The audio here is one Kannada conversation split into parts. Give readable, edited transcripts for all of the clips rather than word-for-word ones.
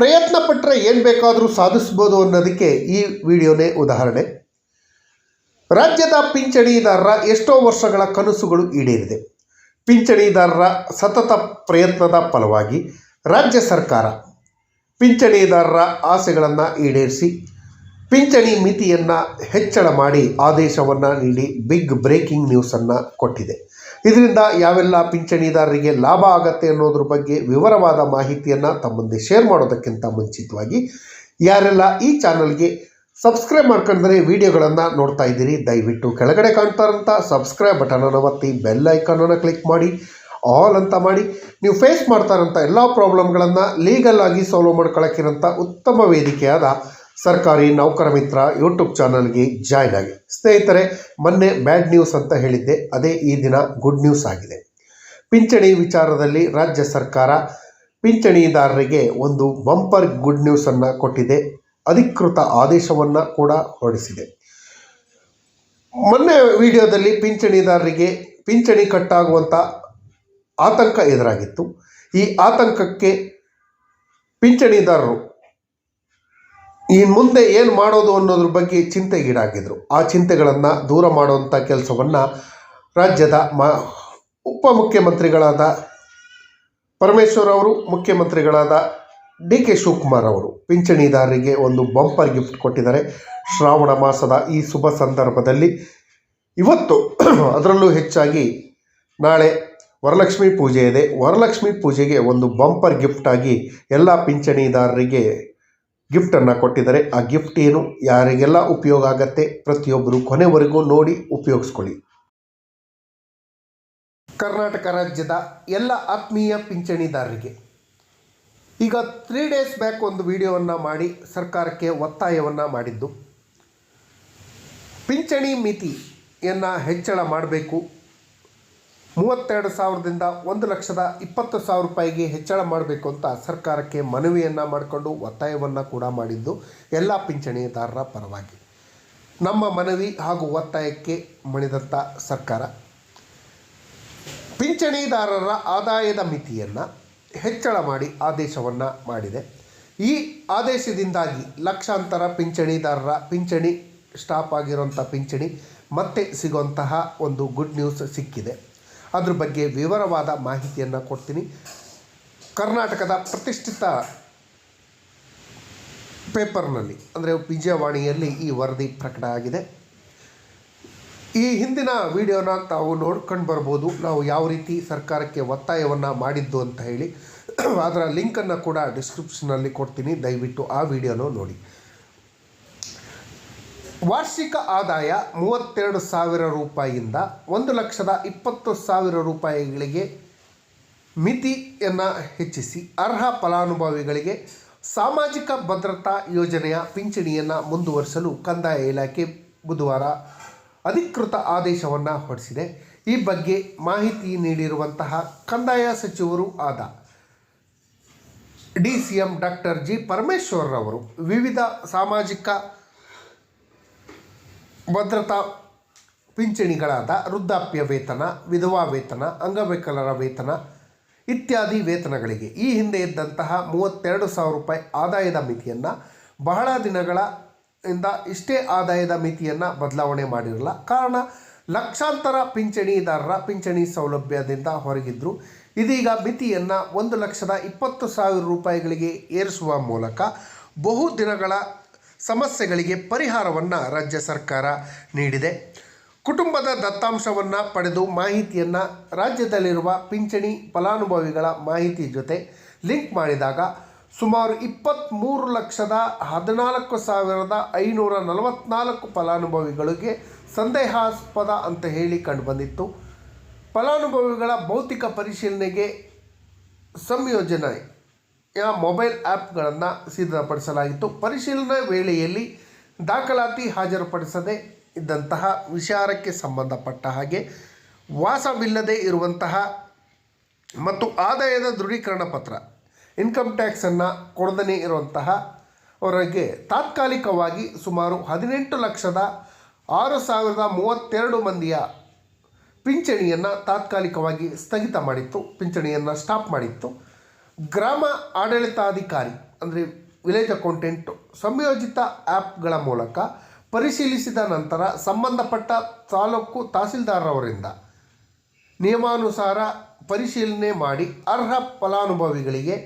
ಪ್ರಯತ್ನ ಪಟ್ಟರೆ ಏನು ಬೇಕಾದರೂ ಸಾಧಿಸ್ಬೋದು ಅನ್ನೋದಕ್ಕೆ ಈ ವಿಡಿಯೋನೇ ಉದಾಹರಣೆ. ರಾಜ್ಯದ ಪಿಂಚಣಿದಾರರ ಎಷ್ಟೋ ವರ್ಷಗಳ ಕನಸುಗಳು ಈಡೇರಿದೆ. ಪಿಂಚಣಿದಾರರ ಸತತ ಪ್ರಯತ್ನದ ಫಲವಾಗಿ ರಾಜ್ಯ ಸರ್ಕಾರ ಪಿಂಚಣಿದಾರರ ಆಸೆಗಳನ್ನು ಈಡೇರಿಸಿ ಪಿಂಚಣಿ ಮಿತಿಯನ್ನು ಹೆಚ್ಚಳ ಮಾಡಿ ಆದೇಶವನ್ನು ನೀಡಿ ಬಿಗ್ ಬ್ರೇಕಿಂಗ್ ನ್ಯೂಸನ್ನು ಕೊಟ್ಟಿದೆ. ಇದರಿಂದ ಯಾವೆಲ್ಲ ಪಿಂಚಣಿದಾರರಿಗೆ ಲಾಭ ಆಗತ್ತೆ ಅನ್ನೋದ್ರ ಬಗ್ಗೆ ವಿವರವಾದ ಮಾಹಿತಿಯನ್ನು ತಮ್ಮ ಮುಂದೆ ಶೇರ್ ಮಾಡೋದಕ್ಕಿಂತ ಮುಂಚಿತವಾಗಿ ಯಾರೆಲ್ಲ ಈ ಚಾನಲ್ಗೆ ಸಬ್ಸ್ಕ್ರೈಬ್ ಮಾಡ್ಕೊಂಡ್ರೆ ವಿಡಿಯೋಗಳನ್ನು ನೋಡ್ತಾ ಇದ್ದೀರಿ, ದಯವಿಟ್ಟು ಕೆಳಗಡೆ ಕಾಣ್ತಾರಂಥ ಸಬ್ಸ್ಕ್ರೈಬ್ ಬಟನನ್ನು ಒತ್ತಿ ಬೆಲ್ ಐಕಾನನ್ನು ಕ್ಲಿಕ್ ಮಾಡಿ ಆಲ್ ಅಂತ ಮಾಡಿ ನೀವು ಫೇಸ್ ಮಾಡ್ತಾರಂಥ ಎಲ್ಲ ಪ್ರಾಬ್ಲಮ್ಗಳನ್ನು ಲೀಗಲ್ ಆಗಿ ಸಾಲ್ವ್ ಮಾಡ್ಕೊಳ್ಳೋಕ್ಕಿರೋಂಥ ಉತ್ತಮ ವೇದಿಕೆಯಾದ ಸರ್ಕಾರಿ ನೌಕರ ಮಿತ್ರ ಯೂಟ್ಯೂಬ್ ಚಾನಲ್ಗೆ ಜಾಯ್ನ್ ಆಗಿ. ಸ್ನೇಹಿತರೆ, ಮೊನ್ನೆ ಬ್ಯಾಡ್ ನ್ಯೂಸ್ ಅಂತ ಹೇಳಿದ್ದೆ, ಅದೇ ಈ ದಿನ ಗುಡ್ ನ್ಯೂಸ್ ಆಗಿದೆ. ಪಿಂಚಣಿ ವಿಚಾರದಲ್ಲಿ ರಾಜ್ಯ ಸರ್ಕಾರ ಪಿಂಚಣಿದಾರರಿಗೆ ಒಂದು ಬಂಪರ್ ಗುಡ್ ನ್ಯೂಸನ್ನು ಕೊಟ್ಟಿದೆ. ಅಧಿಕೃತ ಆದೇಶವನ್ನು ಕೂಡ ಹೊರಡಿಸಿದೆ. ಮೊನ್ನೆ ವಿಡಿಯೋದಲ್ಲಿ ಪಿಂಚಣಿದಾರರಿಗೆ ಪಿಂಚಣಿ ಕಟ್ಟಾಗುವಂಥ ಆತಂಕ ಎದುರಾಗಿತ್ತು. ಈ ಆತಂಕಕ್ಕೆ ಪಿಂಚಣಿದಾರರು ಈ ಮುಂದೆ ಏನು ಮಾಡೋದು ಅನ್ನೋದ್ರ ಬಗ್ಗೆ ಚಿಂತೆಗೀಡಾಗಿದ್ದರು. ಆ ಚಿಂತೆಗಳನ್ನು ದೂರ ಮಾಡುವಂಥ ಕೆಲಸವನ್ನು ರಾಜ್ಯದ ಉಪಮುಖ್ಯಮಂತ್ರಿಗಳಾದ ಪರಮೇಶ್ವರ್ ಅವರು, ಮುಖ್ಯಮಂತ್ರಿಗಳಾದ DK ಶಿವಕುಮಾರ್ ಅವರು ಪಿಂಚಣಿದಾರರಿಗೆ ಒಂದು ಬಂಪರ್ ಗಿಫ್ಟ್ ಕೊಟ್ಟಿದ್ದಾರೆ. ಶ್ರಾವಣ ಮಾಸದ ಈ ಶುಭ ಸಂದರ್ಭದಲ್ಲಿ ಇವತ್ತು ಅದರಲ್ಲೂ ಹೆಚ್ಚಾಗಿ ನಾಳೆ ವರಲಕ್ಷ್ಮಿ ಪೂಜೆ ಇದೆ. ವರಲಕ್ಷ್ಮಿ ಪೂಜೆಗೆ ಒಂದು ಬಂಪರ್ ಗಿಫ್ಟಾಗಿ ಎಲ್ಲ ಪಿಂಚಣಿದಾರರಿಗೆ ಗಿಫ್ಟನ್ನು ಕೊಟ್ಟಿದ್ದಾರೆ. ಆ ಗಿಫ್ಟ್ ಏನು, ಯಾರಿಗೆಲ್ಲ ಉಪಯೋಗ ಆಗತ್ತೆ, ಪ್ರತಿಯೊಬ್ಬರು ಕೊನೆವರೆಗೂ ನೋಡಿ ಉಪಯೋಗಿಸ್ಕೊಳ್ಳಿ. ಕರ್ನಾಟಕ ರಾಜ್ಯದ ಎಲ್ಲ ಆತ್ಮೀಯ ಪಿಂಚಣಿದಾರರಿಗೆ ಈಗ 3 days ಬ್ಯಾಕ್ ಒಂದು ವಿಡಿಯೋವನ್ನು ಮಾಡಿ ಸರ್ಕಾರಕ್ಕೆ ಒತ್ತಾಯವನ್ನು ಮಾಡಿದ್ದು, ಪಿಂಚಣಿ ಮಿತಿಯನ್ನು ಹೆಚ್ಚಳ ಮಾಡಬೇಕು, 32,000ದಿಂದ 1,20,000 ರೂಪಾಯಿಗೆ ಹೆಚ್ಚಳ ಮಾಡಬೇಕು ಅಂತ ಸರ್ಕಾರಕ್ಕೆ ಮನವಿಯನ್ನು ಮಾಡಿಕೊಂಡು ಒತ್ತಾಯವನ್ನು ಕೂಡ ಮಾಡಿದ್ದು ಎಲ್ಲ ಪಿಂಚಣಿದಾರರ ಪರವಾಗಿ. ನಮ್ಮ ಮನವಿ ಹಾಗೂ ಒತ್ತಾಯಕ್ಕೆ ಮಣಿದಂಥ ಸರ್ಕಾರ ಪಿಂಚಣಿದಾರರ ಆದಾಯದ ಮಿತಿಯನ್ನು ಹೆಚ್ಚಳ ಮಾಡಿ ಆದೇಶವನ್ನು ಮಾಡಿದೆ. ಈ ಆದೇಶದಿಂದಾಗಿ ಲಕ್ಷಾಂತರ ಪಿಂಚಣಿದಾರರ ಪಿಂಚಣಿ ಸ್ಟಾಪ್ ಆಗಿರುವಂಥ ಪಿಂಚಣಿ ಮತ್ತೆ ಸಿಗುವಂತಹ ಒಂದು ಗುಡ್ ನ್ಯೂಸ್ ಸಿಕ್ಕಿದೆ. ಅದ್ರ ಬಗ್ಗೆ ವಿವರವಾದ ಮಾಹಿತಿಯನ್ನು ಕೊಡ್ತೀನಿ. ಕರ್ನಾಟಕದ ಪ್ರತಿಷ್ಠಿತ ಪೇಪರ್ನಲ್ಲಿ ಅಂದರೆ ವಿಜಯವಾಣಿಯಲ್ಲಿ ಈ ವರದಿ ಪ್ರಕಟ ಆಗಿದೆ. ಈ ಹಿಂದಿನ ವಿಡಿಯೋನ ತಾವು ನೋಡ್ಕೊಂಡು ಬರ್ಬೋದು, ನಾವು ಯಾವ ರೀತಿ ಸರ್ಕಾರಕ್ಕೆ ಒತ್ತಾಯವನ್ನು ಮಾಡಿದ್ದು ಅಂತ ಹೇಳಿ. ಅದರ ಲಿಂಕನ್ನು ಕೂಡ ಡಿಸ್ಕ್ರಿಪ್ಷನಲ್ಲಿ ಕೊಡ್ತೀನಿ, ದಯವಿಟ್ಟು ಆ ವಿಡಿಯೋನ ನೋಡಿ. ವಾರ್ಷಿಕ ಆದಾಯ 32,000 ರೂಪಾಯಿಯಿಂದ 1,20,000 ರೂಪಾಯಿಗಳಿಗೆ ಮಿತಿಯನ್ನು ಹೆಚ್ಚಿಸಿ ಅರ್ಹ ಫಲಾನುಭವಿಗಳಿಗೆ ಸಾಮಾಜಿಕ ಭದ್ರತಾ ಯೋಜನೆಯ ಪಿಂಚಣಿಯನ್ನು ಮುಂದುವರಿಸಲು ಕಂದಾಯ ಇಲಾಖೆ ಬುಧವಾರ ಅಧಿಕೃತ ಆದೇಶವನ್ನು ಹೊರಡಿಸಿದೆ. ಈ ಬಗ್ಗೆ ಮಾಹಿತಿ ನೀಡಿರುವಂತಹ ಕಂದಾಯ ಸಚಿವರು ಆದ DCM ಡಾಕ್ಟರ್ G. ಪರಮೇಶ್ವರ್ ಅವರು ವಿವಿಧ ಸಾಮಾಜಿಕ ಭದ್ರತಾ ಪಿಂಚಣಿಗಳಾದ ವೃದ್ಧಾಪ್ಯ ವೇತನ, ವಿಧವಾ ವೇತನ, ಅಂಗವಿಕಲರ ವೇತನ ಇತ್ಯಾದಿ ವೇತನಗಳಿಗೆ ಈ ಹಿಂದೆ ಇದ್ದಂತಹ 32,000 ರೂಪಾಯಿ ಆದಾಯದ ಮಿತಿಯನ್ನು ಬಹಳ ದಿನಗಳಿಂದ ಇಷ್ಟೇ ಆದಾಯದ ಮಿತಿಯನ್ನು ಬದಲಾವಣೆ ಮಾಡಿರಲ್ಲ. ಕಾರಣ ಲಕ್ಷಾಂತರ ಪಿಂಚಣಿದಾರರ ಪಿಂಚಣಿ ಸೌಲಭ್ಯದಿಂದ ಹೊರಗಿದ್ದರು. ಇದೀಗ ಮಿತಿಯನ್ನು 1,20,000 ರೂಪಾಯಿಗಳಿಗೆ ಏರಿಸುವ ಮೂಲಕ ಬಹು ದಿನಗಳ ಸಮಸ್ಯೆಗಳಿಗೆ ಪರಿಹಾರವನ್ನು ರಾಜ್ಯ ಸರ್ಕಾರ ನೀಡಿದೆ. ಕುಟುಂಬದ ದತ್ತಾಂಶವನ್ನು ಪಡೆದು ಮಾಹಿತಿಯನ್ನು ರಾಜ್ಯದಲ್ಲಿರುವ ಪಿಂಚಣಿ ಫಲಾನುಭವಿಗಳ ಮಾಹಿತಿ ಜೊತೆ ಲಿಂಕ್ ಮಾಡಿದಾಗ ಸುಮಾರು 23,14,544 ಫಲಾನುಭವಿಗಳಿಗೆ ಸಂದೇಹಾಸ್ಪದ ಅಂತ ಹೇಳಿ ಕಂಡುಬಂದಿತ್ತು. ಫಲಾನುಭವಿಗಳ ಭೌತಿಕ ಪರಿಶೀಲನೆಗೆ ಸಂಯೋಜನೆಯ ಮೊಬೈಲ್ ಆ್ಯಪ್ಗಳನ್ನು ಸಿದ್ಧಪಡಿಸಲಾಗಿತ್ತು. ಪರಿಶೀಲನೆ ವೇಳೆಯಲ್ಲಿ ದಾಖಲಾತಿ ಹಾಜರುಪಡಿಸದೇ ಇದ್ದಂತಹ ವಿಚಾರಕ್ಕೆ ಸಂಬಂಧಪಟ್ಟ ಹಾಗೆ ವಾಸವಿಲ್ಲದೆ ಇರುವಂತಹ ಮತ್ತು ಆದಾಯದ ದೃಢೀಕರಣ ಪತ್ರ ಇನ್ಕಮ್ ಟ್ಯಾಕ್ಸನ್ನು ಕೊಡದೇ ಇರುವಂತಹ ಅವರಿಗೆ ತಾತ್ಕಾಲಿಕವಾಗಿ ಸುಮಾರು 18,06,032 ಮಂದಿಯ ಪಿಂಚಣಿಯನ್ನು ತಾತ್ಕಾಲಿಕವಾಗಿ ಸ್ಥಗಿತ ಮಾಡಿತ್ತು, ಪಿಂಚಣಿಯನ್ನು ಸ್ಟಾಪ್ ಮಾಡಿತ್ತು. ಗ್ರಾಮ ಆಡಳಿತಾಧಿಕಾರಿ ಅಂದರೆ ವಿಲೇಜ್ ಅಕೌಂಟೆಂಟ್ ಸಂಯೋಜಿತ ಆ್ಯಪ್ಗಳ ಮೂಲಕ ಪರಿಶೀಲಿಸಿದ ನಂತರ ಸಂಬಂಧಪಟ್ಟ ತಾಲೂಕು ತಹಸೀಲ್ದಾರವರಿಂದ ನಿಯಮಾನುಸಾರ ಪರಿಶೀಲನೆ ಮಾಡಿ ಅರ್ಹ ಫಲಾನುಭವಿಗಳಿಗೆ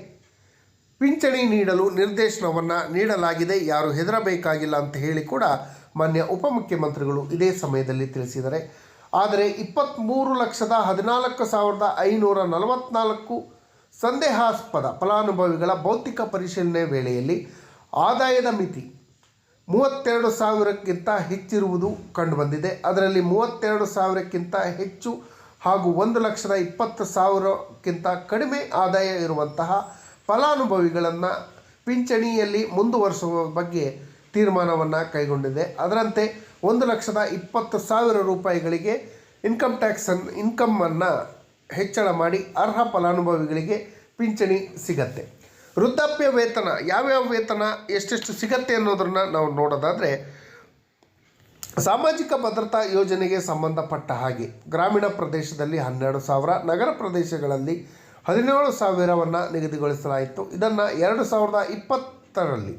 ಪಿಂಚಣಿ ನೀಡಲು ನಿರ್ದೇಶನವನ್ನು ನೀಡಲಾಗಿದೆ. ಯಾರು ಹೆದರಬೇಕಾಗಿಲ್ಲ ಅಂತ ಹೇಳಿ ಕೂಡ ಮಾನ್ಯ ಉಪಮುಖ್ಯಮಂತ್ರಿಗಳು ಇದೇ ಸಮಯದಲ್ಲಿ ತಿಳಿಸಿದ್ದಾರೆ. ಆದರೆ 23,14,544 ಸಂದೇಹಾಸ್ಪದ ಫಲಾನುಭವಿಗಳ ಭೌತಿಕ ಪರಿಶೀಲನೆ ವೇಳೆಯಲ್ಲಿ ಆದಾಯದ ಮಿತಿ 32,000ಕ್ಕಿಂತ ಹೆಚ್ಚಿರುವುದು ಕಂಡುಬಂದಿದೆ. ಅದರಲ್ಲಿ 32,000ಕ್ಕಿಂತ ಹೆಚ್ಚು ಹಾಗೂ 1,20,000ಕ್ಕಿಂತ ಕಡಿಮೆ ಆದಾಯ ಇರುವಂತಹ ಫಲಾನುಭವಿಗಳನ್ನು ಪಿಂಚಣಿಯಲ್ಲಿ ಮುಂದುವರಿಸುವ ಬಗ್ಗೆ ತೀರ್ಮಾನವನ್ನು ಕೈಗೊಂಡಿದೆ. ಅದರಂತೆ 1,20,000 ರೂಪಾಯಿಗಳಿಗೆ ಇನ್ಕಮನ್ನು ಹೆಚ್ಚಳ ಮಾಡಿ ಅರ್ಹ ಫಲಾನುಭವಿಗಳಿಗೆ ಪಿಂಚಣಿ ಸಿಗತ್ತೆ. ವೃದ್ಧಾಪ್ಯ ವೇತನ ಯಾವ್ಯಾವ ವೇತನ ಎಷ್ಟೆಷ್ಟು ಸಿಗತ್ತೆ ಅನ್ನೋದನ್ನು ನಾವು ನೋಡೋದಾದರೆ, ಸಾಮಾಜಿಕ ಭದ್ರತಾ ಯೋಜನೆಗೆ ಸಂಬಂಧಪಟ್ಟ ಹಾಗೆ ಗ್ರಾಮೀಣ ಪ್ರದೇಶದಲ್ಲಿ 12,000, ನಗರ ಪ್ರದೇಶಗಳಲ್ಲಿ 17,000ವನ್ನು ನಿಗದಿಗೊಳಿಸಲಾಯಿತು. ಇದನ್ನು 2020ರಲ್ಲಿ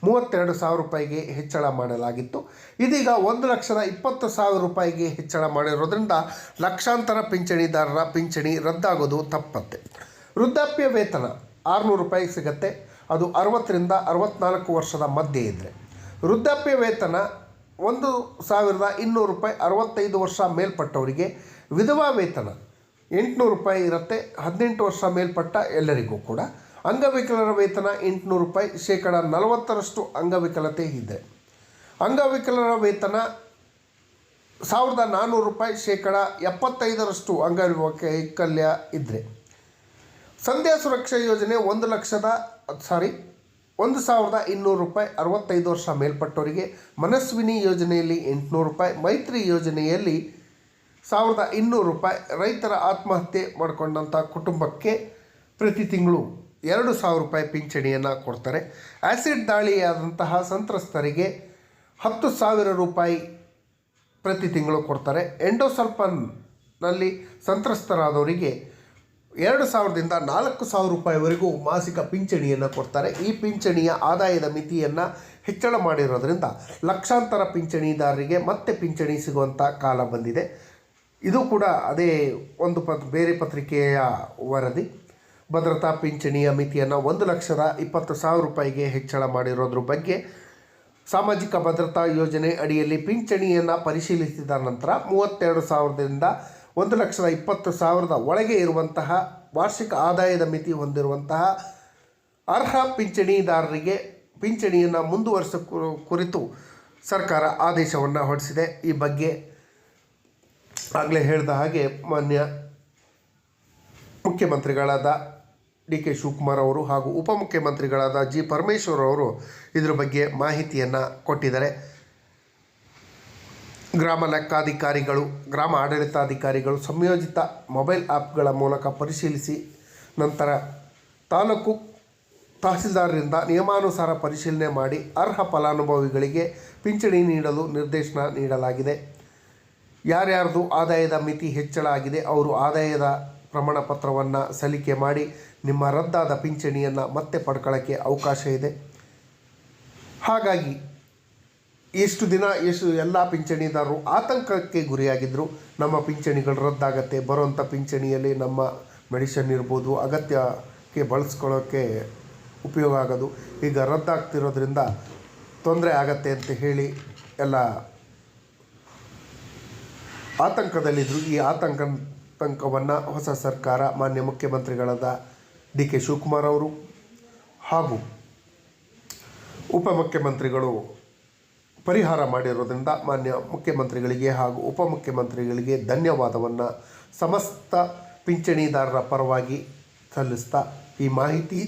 32,000 ರೂಪಾಯಿಗೆ ಹೆಚ್ಚಳ ಮಾಡಲಾಗಿತ್ತು. ಇದೀಗ 1,20,000 ರೂಪಾಯಿಗೆ ಹೆಚ್ಚಳ ಮಾಡಿರೋದ್ರಿಂದ ಲಕ್ಷಾಂತರ ಪಿಂಚಣಿದಾರರ ಪಿಂಚಣಿ ರದ್ದಾಗೋದು ತಪ್ಪತ್ತೆ. ವೃದ್ಧಾಪ್ಯ ವೇತನ 600 ರೂಪಾಯಿ ಸಿಗುತ್ತೆ. ಅದು 60ರಿಂದ 64 ವರ್ಷದ ಮಧ್ಯೆ ಇದ್ದರೆ. ವೃದ್ಧಾಪ್ಯ ವೇತನ 1,200 ರೂಪಾಯಿ 65 ವರ್ಷ ಮೇಲ್ಪಟ್ಟವರಿಗೆ. ವಿಧವಾ ವೇತನ 800 ರೂಪಾಯಿ ಇರುತ್ತೆ 18 ವರ್ಷ ಮೇಲ್ಪಟ್ಟ ಎಲ್ಲರಿಗೂ ಕೂಡ. ಅಂಗವಿಕಲರ ವೇತನ 800 ರೂಪಾಯಿ, ಶೇಕಡ 40ರಷ್ಟು ಅಂಗವಿಕಲತೆ ಇದೆ. ಅಂಗವಿಕಲರ ವೇತನ 1,400 ರೂಪಾಯಿ, ಶೇಕಡ 75ರಷ್ಟು ಅಂಗವೈಕಲ್ಯ ಇದ್ದರೆ. ಸಂಧ್ಯಾ ಸುರಕ್ಷಾ ಯೋಜನೆ 1,200 ರೂಪಾಯಿ 65 ವರ್ಷ ಮೇಲ್ಪಟ್ಟವರಿಗೆ. ಮನಸ್ವಿನಿ ಯೋಜನೆಯಲ್ಲಿ 800 ರೂಪಾಯಿ, ಮೈತ್ರಿ ಯೋಜನೆಯಲ್ಲಿ 1,200 ರೂಪಾಯಿ. ರೈತರ ಆತ್ಮಹತ್ಯೆ ಮಾಡಿಕೊಂಡಂಥ ಕುಟುಂಬಕ್ಕೆ ಪ್ರತಿ ತಿಂಗಳು 2,000 ರೂಪಾಯಿ ಪಿಂಚಣಿಯನ್ನು ಕೊಡ್ತಾರೆ. ಆ್ಯಸಿಡ್ ದಾಳಿಯಾದಂತಹ ಸಂತ್ರಸ್ತರಿಗೆ 10,000 ರೂಪಾಯಿ ಪ್ರತಿ ತಿಂಗಳು ಕೊಡ್ತಾರೆ. ಎಂಡೋಸಲ್ಫನ್ನಲ್ಲಿ ಸಂತ್ರಸ್ತರಾದವರಿಗೆ 2,000ದಿಂದ 4,000 ರೂಪಾಯಿವರೆಗೂ ಮಾಸಿಕ ಪಿಂಚಣಿಯನ್ನು ಕೊಡ್ತಾರೆ. ಈ ಪಿಂಚಣಿಯ ಆದಾಯದ ಮಿತಿಯನ್ನು ಹೆಚ್ಚಳ ಮಾಡಿರೋದ್ರಿಂದ ಲಕ್ಷಾಂತರ ಪಿಂಚಣಿದಾರರಿಗೆ ಮತ್ತೆ ಪಿಂಚಣಿ ಸಿಗುವಂಥ ಕಾಲ ಬಂದಿದೆ. ಇದು ಕೂಡ ಅದೇ ಒಂದು ಬೇರೆ ಪತ್ರಿಕೆಯ ವರದಿ. ಭದ್ರತಾ ಪಿಂಚಣಿಯ ಮಿತಿಯನ್ನು 1,20,000 ರೂಪಾಯಿಗೆ ಹೆಚ್ಚಳ ಮಾಡಿರೋದ್ರ ಬಗ್ಗೆ ಸಾಮಾಜಿಕ ಭದ್ರತಾ ಯೋಜನೆ ಅಡಿಯಲ್ಲಿ ಪಿಂಚಣಿಯನ್ನು ಪರಿಶೀಲಿಸಿದ ನಂತರ 32,000ದಿಂದ 1,20,000 ಒಳಗೆ ಇರುವಂತಹ ವಾರ್ಷಿಕ ಆದಾಯದ ಮಿತಿ ಹೊಂದಿರುವಂತಹ ಅರ್ಹ ಪಿಂಚಣಿದಾರರಿಗೆ ಪಿಂಚಣಿಯನ್ನು ಮುಂದುವರಿಸ ಕುರಿತು ಸರ್ಕಾರ ಆದೇಶವನ್ನು ಹೊರಡಿಸಿದೆ. ಈ ಬಗ್ಗೆ ಆಗಲೇ ಹೇಳಿದ ಹಾಗೆ ಮಾನ್ಯ ಮುಖ್ಯಮಂತ್ರಿಗಳಾದ ಡಿ ಕೆ ಶಿವಕುಮಾರ್ ಅವರು ಹಾಗೂ ಉಪಮುಖ್ಯಮಂತ್ರಿಗಳಾದ ಜಿ ಪರಮೇಶ್ವರ್ ಅವರು ಇದರ ಬಗ್ಗೆ ಮಾಹಿತಿಯನ್ನು ಕೊಟ್ಟಿದ್ದಾರೆ. ಗ್ರಾಮ ಲೆಕ್ಕಾಧಿಕಾರಿಗಳು, ಗ್ರಾಮ ಆಡಳಿತಾಧಿಕಾರಿಗಳು ಸಂಯೋಜಿತ ಮೊಬೈಲ್ ಆ್ಯಪ್ಗಳ ಮೂಲಕ ಪರಿಶೀಲಿಸಿ ನಂತರ ತಾಲೂಕು ತಹಸೀಲ್ದಾರರಿಂದ ನಿಯಮಾನುಸಾರ ಪರಿಶೀಲನೆ ಮಾಡಿ ಅರ್ಹ ಫಲಾನುಭವಿಗಳಿಗೆ ಪಿಂಚಣಿ ನೀಡಲು ನಿರ್ದೇಶನ ನೀಡಲಾಗಿದೆ. ಯಾರ್ಯಾರ್ದು ಆದಾಯದ ಮಿತಿ ಹೆಚ್ಚಳ ಆಗಿದೆ ಅವರು ಆದಾಯದ ಪ್ರಮಾಣ ಪತ್ರವನ್ನು ಸಲ್ಲಿಕೆ ಮಾಡಿ ನಿಮ್ಮ ರದ್ದಾದ ಪಿಂಚಣಿಯನ್ನು ಮತ್ತೆ ಪಡ್ಕೊಳ್ಳೋಕ್ಕೆ ಅವಕಾಶ ಇದೆ. ಹಾಗಾಗಿ ಎಷ್ಟು ಎಲ್ಲ ಪಿಂಚಣಿದಾರರು ಆತಂಕಕ್ಕೆ ಗುರಿಯಾಗಿದ್ದರು. ನಮ್ಮ ಪಿಂಚಣಿಗಳು ರದ್ದಾಗತ್ತೆ, ಬರುವಂಥ ಪಿಂಚಣಿಯಲ್ಲಿ ನಮ್ಮ ಮೆಡಿಷನ್ ಇರ್ಬೋದು, ಅಗತ್ಯಕ್ಕೆ ಬಳಸ್ಕೊಳ್ಳೋಕ್ಕೆ ಉಪಯೋಗ ಆಗೋದು ಈಗ ರದ್ದಾಗ್ತಿರೋದ್ರಿಂದ ತೊಂದರೆ ಆಗತ್ತೆ ಅಂತ ಹೇಳಿ ಎಲ್ಲ ಆತಂಕದಲ್ಲಿದ್ದರು. ಈ ಆತಂಕವನ್ನು ಹೊಸ ಸರ್ಕಾರ ಮಾನ್ಯ ಮುಖ್ಯಮಂತ್ರಿಗಳಾದ ಡಿ ಕೆ ಶಿವಕುಮಾರ್ ಅವರು ಹಾಗೂ ಉಪಮುಖ್ಯಮಂತ್ರಿಗಳು ಪರಿಹಾರ ಮಾಡಿರೋದ್ರಿಂದ ಮಾನ್ಯ ಮುಖ್ಯಮಂತ್ರಿಗಳಿಗೆ ಹಾಗೂ ಉಪಮುಖ್ಯಮಂತ್ರಿಗಳಿಗೆ ಧನ್ಯವಾದವನ್ನು ಸಮಸ್ತ ಪಿಂಚಣಿದಾರರ ಪರವಾಗಿ ಸಲ್ಲಿಸ್ತಾ ಈ ಮಾಹಿತಿ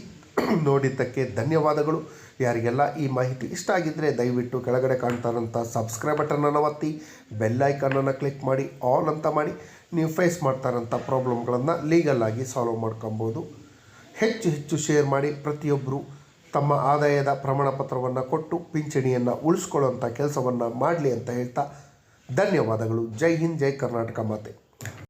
ನೋಡಿದ್ದಕ್ಕೆ ಧನ್ಯವಾದಗಳು. ಯಾರಿಗೆಲ್ಲ ಈ ಮಾಹಿತಿ ಇಷ್ಟ ಆಗಿದ್ದರೆ ದಯವಿಟ್ಟು ಕೆಳಗಡೆ ಕಾಣ್ತಾರಂಥ ಸಬ್ಸ್ಕ್ರೈಬ್ ಬಟನನ್ನು ಒತ್ತಿ, ಬೆಲ್ ಐಕನನ್ನು ಕ್ಲಿಕ್ ಮಾಡಿ, ಆಲ್ ಅಂತ ಮಾಡಿ. ನೀವು ಫೇಸ್ ಮಾಡ್ತಾರಂಥ ಪ್ರಾಬ್ಲಮ್ಗಳನ್ನು ಲೀಗಲಾಗಿ ಸಾಲ್ವ್ ಮಾಡ್ಕೊಬೋದು. ಹೆಚ್ಚು ಶೇರ್ ಮಾಡಿ. ಪ್ರತಿಯೊಬ್ಬರು ತಮ್ಮ ಆದಾಯದ ಪ್ರಮಾಣ ಪತ್ರವನ್ನು ಕೊಟ್ಟು ಪಿಂಚಣಿಯನ್ನು ಉಳಿಸ್ಕೊಳ್ಳುವಂಥ ಕೆಲಸವನ್ನು ಮಾಡಲಿ ಅಂತ ಹೇಳ್ತಾ ಧನ್ಯವಾದಗಳು. ಜೈ ಹಿಂದ್, ಜೈ ಕರ್ನಾಟಕ ಮಾತೆ.